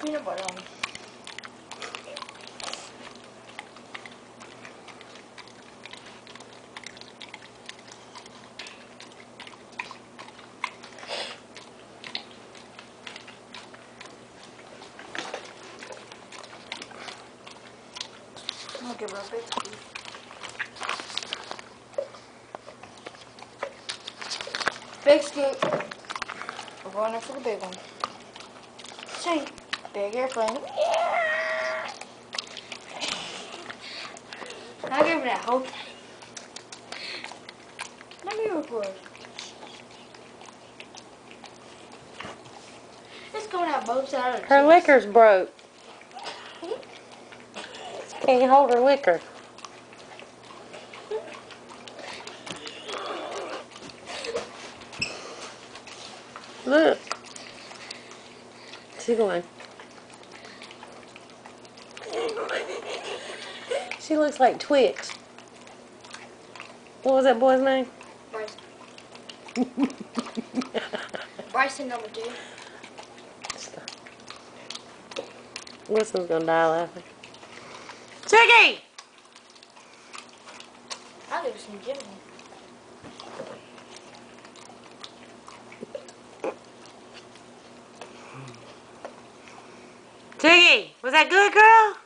peanut butter on it. I'm gonna give her a big piece. Big scoop. We're going in for the big one. See, big airplane. Yeah. I'll give her that whole thing. Let me record. It's going out both sides. Her licker's broke. Can't hold her liquor. Look. She's going. She looks like Twix. What was that boy's name? Bryson. Bryson number 2. Wilson's gonna die laughing. Chicky! I'll give her some Jimmy. Chicky! Was that good, girl?